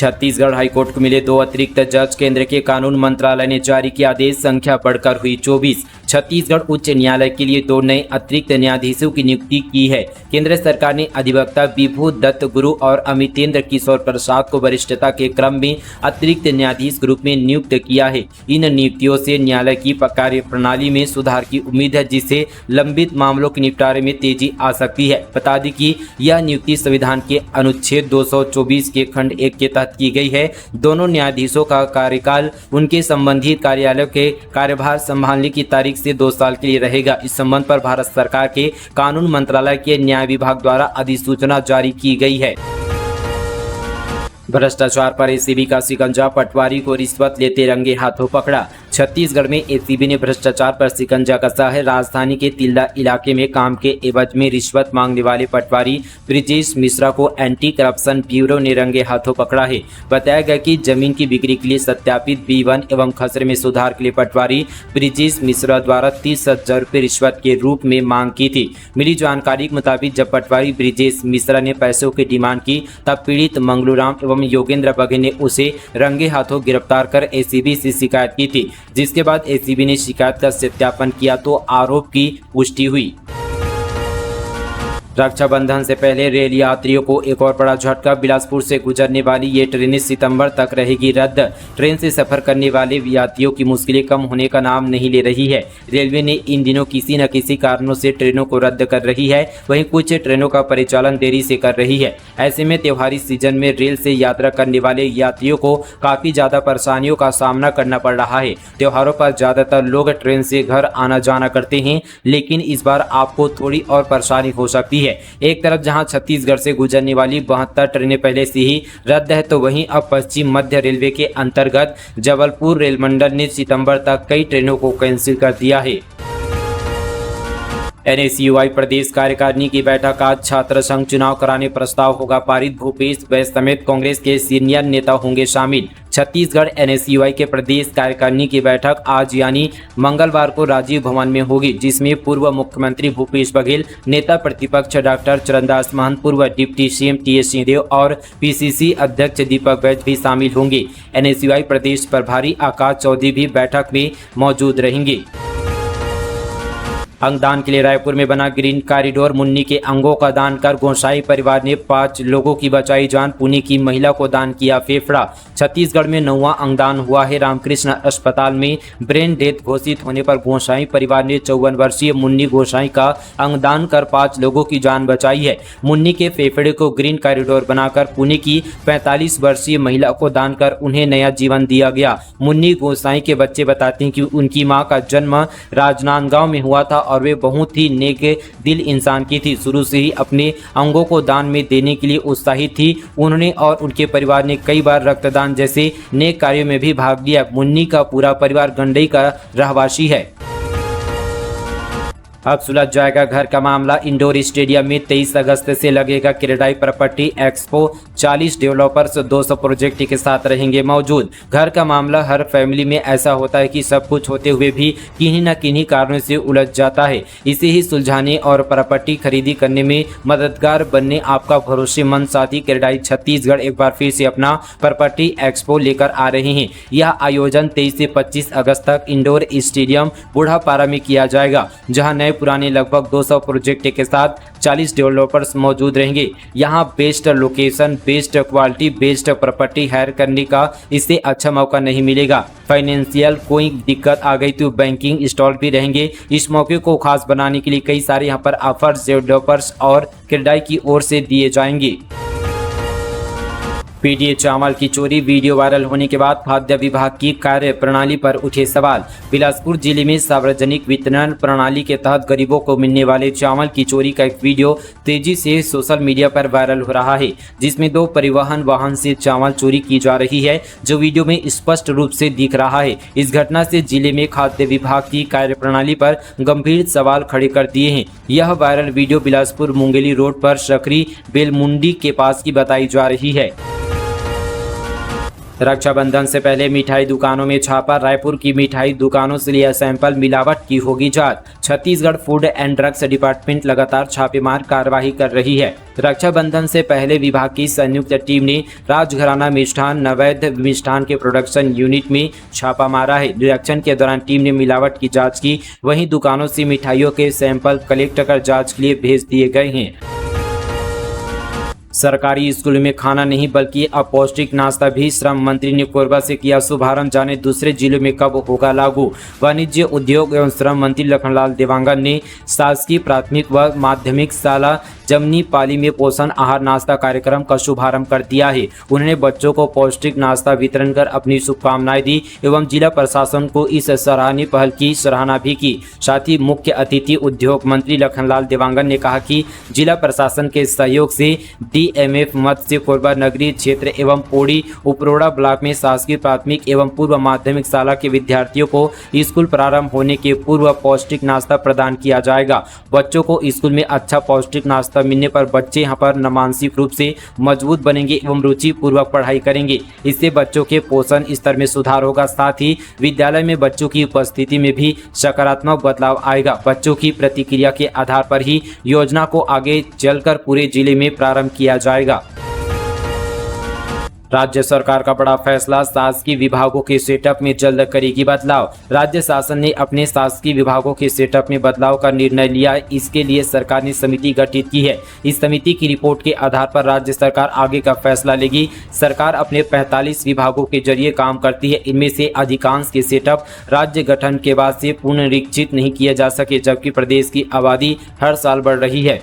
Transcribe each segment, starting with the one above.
Chhattisgarh high court को मिले 2 अतिरिक्त जज। केंद्र के कानून मंत्रालय ने जारी किया आदेश, संख्या बढ़कर हुई 24। छत्तीसगढ़ उच्च न्यायालय के लिए 2 नए अतिरिक्त न्यायाधीशों की नियुक्ति की है। केंद्र सरकार ने अधिवक्ता विभू दत्त गुरु और अमितेंद्र किशोर प्रसाद को वरिष्ठता के क्रम में अतिरिक्त न्यायाधीश के रूप में नियुक्त किया है। इन नियुक्तियों से न्यायालय की कार्य प्रणाली में सुधार की उम्मीद है, जिससे लंबित मामलों के निपटारे में तेजी आ सकती है। बता दें कि यह नियुक्ति संविधान के अनुच्छेद 224 के खंड 1 के तहत की गई है। दोनों न्यायाधीशों का कार्यकाल उनके संबंधित कार्यालय के कार्यभार संभालने की तारीख से 2 साल के लिए रहेगा। इस संबंध पर भारत सरकार के कानून मंत्रालय के न्याय विभाग द्वारा अधिसूचना जारी की गई है। भ्रष्टाचार पर एसीबी का शिकंजा, पटवारी को रिश्वत लेते रंगे हाथों पकड़ा। छत्तीसगढ़ में एसीबी ने भ्रष्टाचार पर शिकंजा कसा है। राजधानी के तिल्दा इलाके में काम के एवज में रिश्वत मांगने वाले पटवारी ब्रिजेश मिश्रा को एंटी करप्शन ब्यूरो ने रंगे हाथों पकड़ा है। बताया गया कि जमीन की बिक्री के लिए सत्यापित B1 एवं खसरे में सुधार के लिए पटवारी ब्रिजेश मिश्रा द्वारा 30,000 रुपये रिश्वत के रूप में मांग की थी। मिली जानकारी के मुताबिक जब पटवारी ब्रिजेश मिश्रा ने पैसों की डिमांड की, तब पीड़ित मंगलूराम एवं योगेंद्र बघेल ने उसे रंगे हाथों गिरफ्तार कर एसीबी से शिकायत की थी, जिसके बाद एसीबी ने शिकायत का सत्यापन किया तो आरोप की पुष्टि हुई। रक्षाबंधन से पहले रेल यात्रियों को एक और बड़ा झटका। बिलासपुर से गुजरने वाली ये ट्रेनें सितंबर तक रहेगी रद्द। ट्रेन से सफर करने वाले यात्रियों की मुश्किलें कम होने का नाम नहीं ले रही है। रेलवे ने इन दिनों किसी न किसी कारणों से ट्रेनों को रद्द कर रही है, वहीं कुछ ट्रेनों का परिचालन देरी से कर रही है। ऐसे में त्योहारी सीजन में रेल से यात्रा करने वाले यात्रियों को काफी ज्यादा परेशानियों का सामना करना पड़ रहा है। त्योहारों पर ज्यादातर लोग ट्रेन से घर आना जाना करते हैं, लेकिन इस बार आपको थोड़ी और परेशानी हो सकती है। एक तरफ जहां छत्तीसगढ़ से गुजरने वाली 72 ट्रेनें पहले से ही रद्द है, तो वहीं अब पश्चिम मध्य रेलवे के अंतर्गत जबलपुर रेल मंडल ने सितंबर तक कई ट्रेनों को कैंसिल कर दिया है। NSUI प्रदेश कार्यकारिणी की बैठक आज। छात्र संघ चुनाव कराने प्रस्ताव होगा पारित। भूपेश बैस समेत कांग्रेस के सीनियर नेता होंगे शामिल। छत्तीसगढ़ NSUI के प्रदेश कार्यकारिणी की बैठक आज यानी मंगलवार को राजीव भवन में होगी, जिसमें पूर्व मुख्यमंत्री भूपेश बघेल, नेता प्रतिपक्ष डॉक्टर चरणदास महंत, पूर्व डिप्टी CM TS सिंहदेव और PCC अध्यक्ष दीपक बैज भी शामिल होंगे। NSUI प्रदेश प्रभारी आकाश चौधरी भी बैठक में मौजूद रहेंगे। अंगदान के लिए रायपुर में बना ग्रीन कॉरिडोर। मुन्नी के अंगों का दान कर गोसाई परिवार ने 5 लोगों की बचाई जान। पुणे की महिला को दान किया फेफड़ा। छत्तीसगढ़ में 9वां अंगदान हुआ है। रामकृष्ण अस्पताल में ब्रेन डेथ घोषित होने पर गोसाई परिवार ने 54 वर्षीय मुन्नी गोसाई का अंगदान कर 5 लोगों की जान बचाई है। मुन्नी के फेफड़े को ग्रीन कॉरिडोर बनाकर पुणे की 45 वर्षीय महिला को दान कर उन्हें नया जीवन दिया गया। मुन्नी गोसाई के बच्चे बताते हैं कि उनकी मां का जन्म राजनांदगांव में हुआ था और वे बहुत ही नेक दिल इंसान की थी। शुरू से ही अपने अंगों को दान में देने के लिए उत्साहित थी। उन्होंने और उनके परिवार ने कई बार रक्तदान जैसे नेक कार्यों में भी भाग लिया। मुन्नी का पूरा परिवार गंडई का रहवासी है। अब सुलझ जाएगा घर का मामला। इंडोर स्टेडियम में 23 अगस्त से लगेगा CREDAI property expo. 40 developers 200 project के साथ रहेंगे मौजूद। घर का मामला हर फैमिली में ऐसा होता है कि सब कुछ होते हुए भी किन्हीं न किन्हीं कारणों से उलझ जाता है। इसे ही सुलझाने और प्रॉपर्टी खरीदी करने में मददगार बनने आपका भरोसेमंद साथी क्रेडाई छत्तीसगढ़ एक बार फिर से अपना प्रॉपर्टी एक्सपो लेकर आ रहे हैं। यह आयोजन 23 से 25 अगस्त तक इंडोर स्टेडियम बूढ़ापारा में किया जाएगा, जहां नए पुराने लगभग 200 प्रोजेक्ट के साथ 40 डेवलपर्स मौजूद रहेंगे। यहां best location, best quality, best property hire करने का इससे अच्छा मौका नहीं मिलेगा। फाइनेंशियल कोई दिक्कत आ गई तो बैंकिंग स्टॉल भी रहेंगे। इस मौके को खास बनाने के लिए कई सारे यहां पर ऑफर्स डेवलपर्स और क्रेडाई की ओर से दिए जाएंगे। पीडीए चावल की चोरी वीडियो वायरल होने के बाद खाद्य विभाग की कार्य प्रणाली पर उठे सवाल। बिलासपुर जिले में सार्वजनिक वितरण प्रणाली के तहत गरीबों को मिलने वाले चावल की चोरी का एक वीडियो तेजी से सोशल मीडिया पर वायरल हो रहा है, जिसमें 2 परिवहन वाहन से चावल चोरी की जा रही है, जो वीडियो में स्पष्ट रूप से दिख रहा है। इस घटना से जिले में खाद्य विभाग की कार्य प्रणाली पर गंभीर सवाल खड़े कर दिए हैं। यह viral video Bilaspur Mungeli road पर सकरी बेलमुंडी के पास की बताई जा रही है। रक्षाबंधन से पहले मिठाई दुकानों में छापा, रायपुर की मिठाई दुकानों से लिया सैंपल, मिलावट की होगी जांच। Chhattisgarh food and drugs department लगातार छापेमार कार्रवाई कर रही है। रक्षाबंधन से पहले विभाग की संयुक्त टीम ने राजघराना मिष्ठान अवैध मिष्ठान के प्रोडक्शन यूनिट में छापा मारा है। निरीक्षण के दौरान टीम ने मिलावट की जांच की, वहीं दुकानों से मिठाइयों के सैंपल कलेक्ट कर जांच के लिए भेज दिए गए हैं। सरकारी स्कूल में खाना नहीं बल्कि अपौष्टिक नाश्ता भी, श्रम मंत्री ने कोरबा से किया शुभारंभ। जाने दूसरे जिलों में कब होगा लागू। वाणिज्य उद्योग एवं श्रम मंत्री लखनलाल देवांगन ने शासकीय प्राथमिक व माध्यमिक शाला जमनी पाली में पोषण आहार नाश्ता कार्यक्रम का शुभारंभ कर दिया है। उन्होंने बच्चों को पौष्टिक नाश्ता वितरण कर अपनी शुभकामनाएं दी एवं जिला प्रशासन को इस सराहनीय पहल की सराहना भी की। साथ ही मुख्य अतिथि उद्योग मंत्री लखनलाल देवांगन ने कहा कि जिला प्रशासन के सहयोग से DMF मत्स्य कोरबा नगरीय क्षेत्र एवं पौड़ी उपरोड़ा ब्लॉक में शासकीय प्राथमिक एवं पूर्व माध्यमिक शाला के विद्यार्थियों को स्कूल प्रारंभ होने के पूर्व पौष्टिक नाश्ता प्रदान किया जाएगा। बच्चों को स्कूल में अच्छा पौष्टिक नाश्ता मिलने पर बच्चे यहां पर मानसिक रूप से मजबूत बनेंगे एवं रुचि पूर्वक पढ़ाई करेंगे। इससे बच्चों के पोषण स्तर में सुधार होगा। साथ ही विद्यालय में बच्चों की उपस्थिति में भी सकारात्मक बदलाव आएगा। बच्चों की प्रतिक्रिया के आधार पर ही योजना को आगे चलकर पूरे जिले में प्रारंभ किया जाएगा। राज्य सरकार का बड़ा फैसला, शासकीय विभागों के सेटअप में जल्द करेगी बदलाव। राज्य शासन ने अपने शासकीय विभागों के सेटअप में बदलाव का निर्णय लिया। इसके लिए सरकार ने समिति गठित की है। इस समिति की रिपोर्ट के आधार पर राज्य सरकार आगे का फैसला लेगी। सरकार अपने 45 विभागों के जरिए काम करती है। इनमें से अधिकांश के सेटअप राज्य गठन के बाद से पुनरीक्षित नहीं किए जा सके, जबकि प्रदेश की आबादी हर साल बढ़ रही है।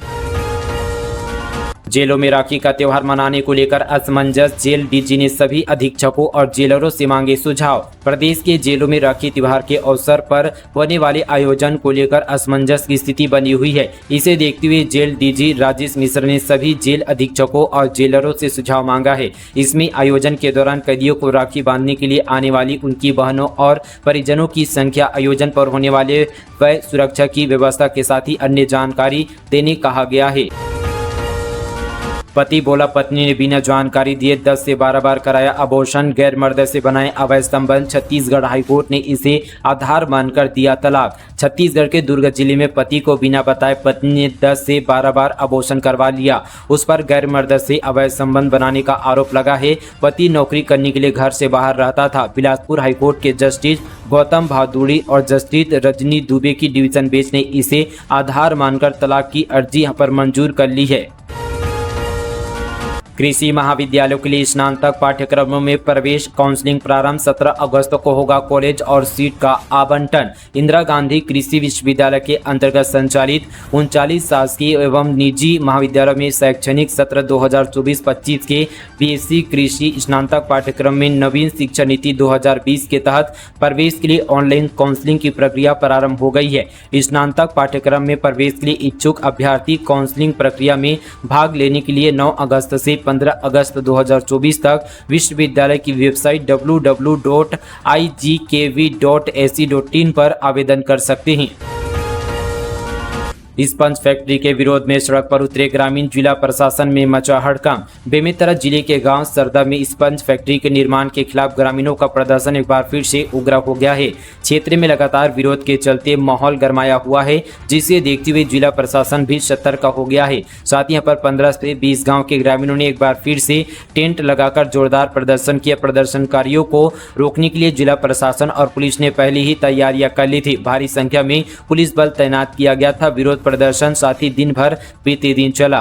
जेलों में राखी का त्योहार मनाने को लेकर असमंजस, जेल डीजी ने सभी अधीक्षकों और जेलरों से मांगे सुझाव। प्रदेश के जेलों में राखी त्योहार के अवसर पर होने वाले आयोजन को लेकर असमंजस की स्थिति बनी हुई है। इसे देखते हुए जेल डीजी राजेश मिश्र ने सभी जेल अधीक्षकों और जेलरों से सुझाव मांगा है। इसमें आयोजन के दौरान कैदियों को राखी बांधने के लिए आने वाली उनकी बहनों और परिजनों की संख्या, आयोजन पर होने वाले व्यय, सुरक्षा की व्यवस्था के साथ ही अन्य जानकारी देने कहा गया है। पति बोला पत्नी ने बिना जानकारी दिए 10 से 12 बार कराया अबॉर्शन, गैर मर्द से बनाए अवैध संबंध। छत्तीसगढ़ हाईकोर्ट ने इसे आधार मानकर दिया तलाक। छत्तीसगढ़ के दुर्ग जिले में पति को बिना बताए पत्नी ने 10 से 12 बार अबॉर्शन करवा लिया। उस पर गैर मर्द से अवैध संबंध बनाने का आरोप लगा है। पति नौकरी करने के लिए घर से बाहर रहता था। बिलासपुर हाईकोर्ट के जस्टिस गौतम भादुड़ी और जस्टिस रजनी दुबे की डिवीजन बेंच ने इसे आधार मानकर तलाक की अर्जी यहाँ पर मंजूर कर ली है। कृषि महाविद्यालयों के लिए स्नातक पाठ्यक्रमों में प्रवेश काउंसलिंग प्रारंभ। 17 अगस्त को होगा कॉलेज और सीट का आवंटन। इंदिरा गांधी कृषि विश्वविद्यालय के अंतर्गत संचालित 39 शासकीय एवं निजी महाविद्यालयों में शैक्षणिक सत्र 2024-25 के BSc कृषि स्नातक पाठ्यक्रम में नवीन शिक्षा नीति 2020 के तहत प्रवेश के लिए ऑनलाइन काउंसलिंग की प्रक्रिया प्रारंभ हो गई है। स्नातक पाठ्यक्रम में प्रवेश के लिए इच्छुक अभ्यर्थी काउंसलिंग प्रक्रिया में भाग लेने के लिए 9 अगस्त से 15 अगस्त 2024 तक विश्वविद्यालय की वेबसाइट www.igkv.ac.in पर आवेदन कर सकते हैं। स्पंज फैक्ट्री के विरोध में सड़क पर उतरे ग्रामीण, जिला प्रशासन में मचा हड़कंप। बेमेतरा जिले के गांव सरदा में स्पंज फैक्ट्री के निर्माण के खिलाफ ग्रामीणों का प्रदर्शन एक बार फिर से उग्र हो गया है। क्षेत्र में लगातार विरोध के चलते माहौल गरमाया हुआ है, जिसे देखते हुए जिला प्रशासन भी सतर्क हो गया है। साथ ही यहाँ पर 15 से 20 गाँव के ग्रामीणों ने एक बार फिर से टेंट लगाकर जोरदार प्रदर्शन किया। प्रदर्शनकारियों को रोकने के लिए जिला प्रशासन और पुलिस ने पहले ही तैयारियां कर ली थी। भारी संख्या में पुलिस बल तैनात किया गया था। विरोध प्रदर्शन साथ ही दिन भर बीते दिन चला।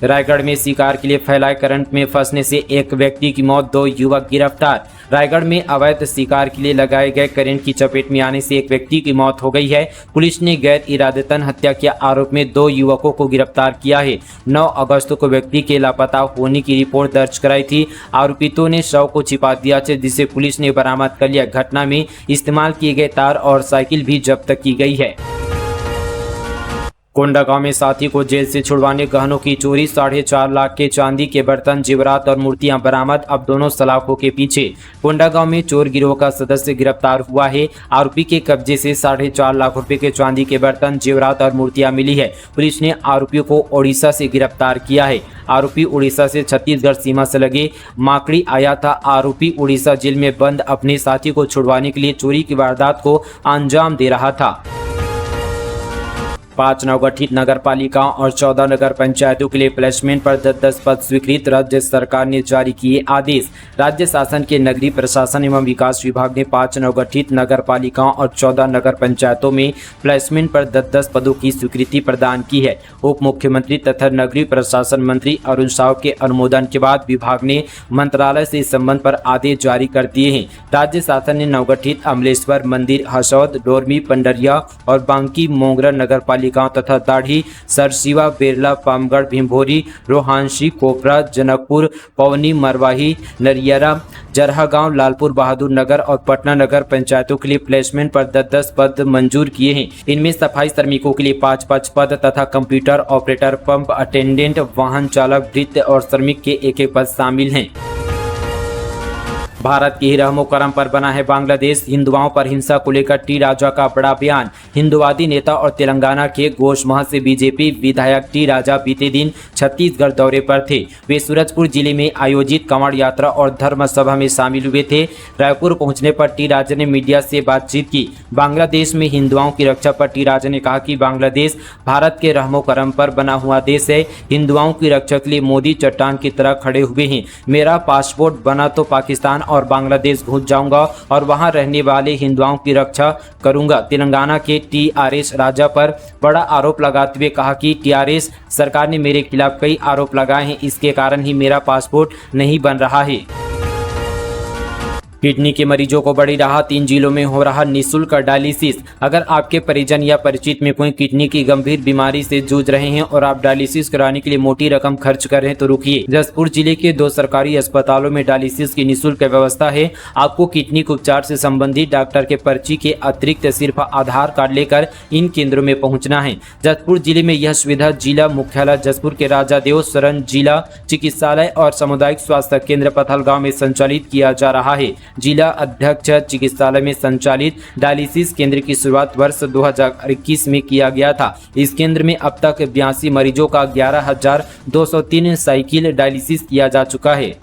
रायगढ़ में शिकार के लिए फैलाए करंट में फंसने से एक व्यक्ति की मौत, 2 युवक गिरफ्तार। रायगढ़ में अवैध शिकार के लिए लगाए गए करंट की चपेट में आने से एक व्यक्ति की मौत हो गई है। पुलिस ने गैर इरादतन हत्या के आरोप में 2 युवकों को गिरफ्तार किया है। 9 अगस्त को व्यक्ति के लापता होने की रिपोर्ट दर्ज कराई थी। आरोपितों ने शव को छिपा दिया, जिसे पुलिस ने बरामद कर लिया। घटना में इस्तेमाल किए गए तार और साइकिल भी जब्त की गई है। कोंडागांव में साथी को जेल से छुड़वाने गहनों की चोरी, 4.5 लाख के चांदी के बर्तन, जेवरात और मूर्तियां बरामद। अब दोनों सलाखों के पीछे। कोंडागांव में चोर गिरोह का सदस्य गिरफ्तार हुआ है। आरोपी के कब्जे से 4.5 लाख रुपए के चांदी के बर्तन, जेवरात और मूर्तियां मिली है। पुलिस ने आरोपियों को ओडिशा से गिरफ्तार किया है। आरोपी उड़ीसा से छत्तीसगढ़ सीमा से लगे माकड़ी आया था। आरोपी उड़ीसा जेल में बंद अपने साथी को छुड़वाने के लिए चोरी की वारदात को अंजाम दे रहा था। 5 नवगठित नगर पालिकाओं और 14 नगर पंचायतों के लिए प्लेसमेंट पर 10-10 पद स्वीकृत। राज्य सरकार ने जारी किए आदेश। राज्य शासन के नगरीय प्रशासन एवं विकास विभाग ने 5 नवगठित नगर पालिकाओं और 14 नगर पंचायतों में प्लेसमेंट पर 10-10 पदों की स्वीकृति प्रदान की है। उप मुख्यमंत्री तथा नगरीय प्रशासन मंत्री अरुण साव के अनुमोदन के बाद विभाग ने मंत्रालय से इस संबंध पर आदेश जारी कर दिए हैं। राज्य शासन ने नवगठित अमलेश्वर, मंदिर, हसौद, डोरमी, पंडरिया और बांकी मोंगरा नगर पालिकाओं तथा दाढ़ी, सरसीवा, बेरला, पामगढ़, भीमभोरी, रोहांशी, कोपरा, जनकपुर, पवनी, मरवाही, नरियरा, जरहागांव, लालपुर बहादुर नगर और पटना नगर पंचायतों के लिए प्लेसमेंट पर 10-10 पद मंजूर किए हैं। इनमें सफाई श्रमिकों के लिए 5-5 पद तथा कंप्यूटर ऑपरेटर, पंप अटेंडेंट, वाहन चालक, भृत्य और श्रमिक के 1-1 पद शामिल हैं। भारत के ही रहमो करम पर बना है बांग्लादेश। हिंदुओं पर हिंसा को लेकर टी राजा का बड़ा बयान। हिंदुवादी नेता और तेलंगाना के गोशमहल से बीजेपी विधायक टी राजा बीते दिन छत्तीसगढ़ दौरे पर थे। वे सूरजपुर जिले में आयोजित कांवड़ यात्रा और धर्म सभा में शामिल हुए थे। रायपुर पहुंचने पर टी राजा ने मीडिया से बातचीत की। बांग्लादेश में हिंदुओं की रक्षा पर टी राजा ने कहा कि बांग्लादेश भारत के रहमो करम पर बना हुआ देश है। हिंदुओं की रक्षा के लिए मोदी चट्टान की तरह खड़े हुए हैं। मेरा पासपोर्ट बना तो पाकिस्तान और बांग्लादेश घुस जाऊंगा और वहां रहने वाले हिंदुओं की रक्षा करूंगा। तेलंगाना के टीआरएस राजा पर बड़ा आरोप लगाते हुए कहा कि टीआरएस सरकार ने मेरे खिलाफ कई आरोप लगाए हैं, इसके कारण ही मेरा पासपोर्ट नहीं बन रहा है। किडनी के मरीजों को बड़ी राहत, 3 जिलों में हो रहा निःशुल्क डायलिसिस। अगर आपके परिजन या परिचित में कोई किडनी की गंभीर बीमारी से जूझ रहे हैं और आप डायलिसिस कराने के लिए मोटी रकम खर्च कर रहे हैं तो रुकिए। जसपुर जिले के 2 सरकारी अस्पतालों में डायलिसिस की निःशुल्क व्यवस्था है। आपको किडनी के उपचार से संबंधित डॉक्टर के पर्ची के अतिरिक्त सिर्फ आधार कार्ड लेकर इन केंद्रों में पहुँचना है। जसपुर जिले में यह सुविधा जिला मुख्यालय जसपुर के राजा देव शरण जिला चिकित्सालय और सामुदायिक स्वास्थ्य केंद्र पथलगांव में संचालित किया जा रहा है। जिला अध्यक्ष चिकित्सालय में संचालित डायलिसिस केंद्र की शुरुआत वर्ष 2021 में किया गया था। इस केंद्र में अब तक 82 मरीजों का 11,203 साइकिल डायलिसिस किया जा चुका है।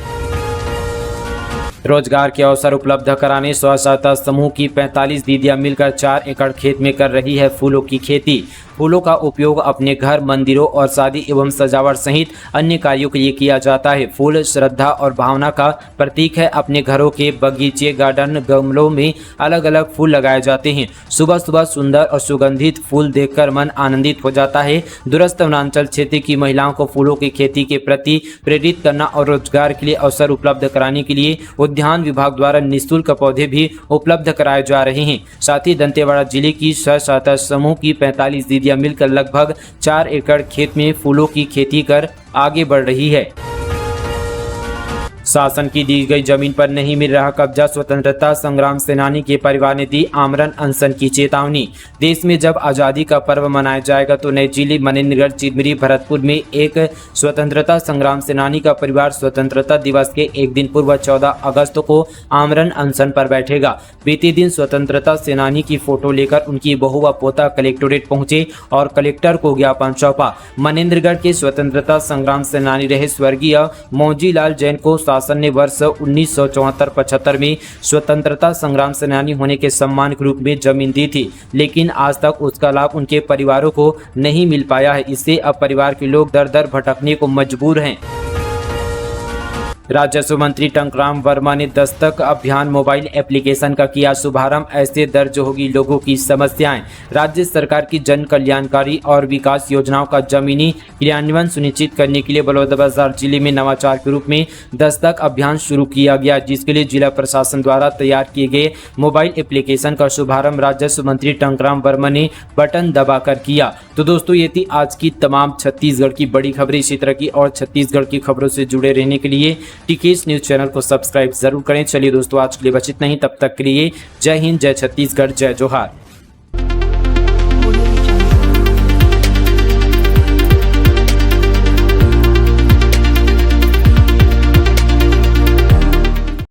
रोजगार के अवसर उपलब्ध कराने स्व सहायता समूह की 45 दीदियां मिलकर 4 एकड़ खेत में कर रही है फूलों की खेती। फूलों का उपयोग अपने घर, मंदिरों और शादी एवं सजावट सहित अन्य कार्यों के लिए किया जाता है। फूल श्रद्धा और भावना का प्रतीक है। अपने घरों के बगीचे, गार्डन, गमलों में अलग अलग फूल लगाए जाते हैं। सुबह सुबह सुंदर और सुगंधित फूल देखकर मन आनंदित हो जाता है। दूरस्थ वनांचल क्षेत्र की महिलाओं को फूलों की खेती के प्रति प्रेरित करना और रोजगार के लिए अवसर उपलब्ध कराने के लिए उद्यान विभाग द्वारा निःशुल्क पौधे भी उपलब्ध कराए जा रहे हैं। साथ ही दंतेवाड़ा जिले की स्व सहायता समूह की 45 दीदियां मिलकर लगभग 4 एकड़ खेत में फूलों की खेती कर आगे बढ़ रही है। शासन की दी गई जमीन पर नहीं मिल रहा कब्जा, स्वतंत्रता संग्राम सेनानी के परिवार ने दी आमरण अनशन की चेतावनी। देश में जब आज़ादी का पर्व मनाया जाएगा तो नई दिल्ली, मनेन्द्रगढ़, चिरमिरी, भरतपुर में एक स्वतंत्रता संग्राम सेनानी का परिवार स्वतंत्रता दिवस के एक दिन पूर्व 14 अगस्त को आमरण अनशन पर बैठेगा। बीते दिन स्वतंत्रता सेनानी की फोटो लेकर उनकी बहू व पोता कलेक्टोरेट पहुंचे और कलेक्टर को ज्ञापन सौंपा। मनेन्द्रगढ़ के स्वतंत्रता संग्राम सेनानी रहे स्वर्गीय मौजीलाल जैन को शासन ने वर्ष 1974-75 में स्वतंत्रता संग्राम सेनानी होने के सम्मान के रूप में जमीन दी थी, लेकिन आज तक उसका लाभ उनके परिवारों को नहीं मिल पाया है। इससे अब परिवार के लोग दर दर भटकने को मजबूर हैं। राजस्व मंत्री टंकराम वर्मा ने दस्तक अभियान मोबाइल एप्लीकेशन का किया शुभारंभ। ऐसे दर्ज होगी लोगों की समस्याएं। राज्य सरकार की जन कल्याणकारी और विकास योजनाओं का जमीनी क्रियान्वयन सुनिश्चित करने के लिए बलौदाबाजार जिले में नवाचार के रूप में दस्तक अभियान शुरू किया गया, जिसके लिए जिला प्रशासन द्वारा तैयार किए गए मोबाइल एप्लीकेशन का शुभारंभ राजस्व मंत्री टंकराम वर्मा ने बटन दबाकर किया। तो दोस्तों, ये थी आज की तमाम छत्तीसगढ़ की बड़ी खबरें। इसी तरह की और छत्तीसगढ़ की खबरों से जुड़े रहने के लिए टीकेएस न्यूज चैनल को सब्सक्राइब जरूर करें। चलिए दोस्तों, आज के लिए बस इतना ही। तब तक के लिए जय हिंद, जय छत्तीसगढ़, जय जोहार।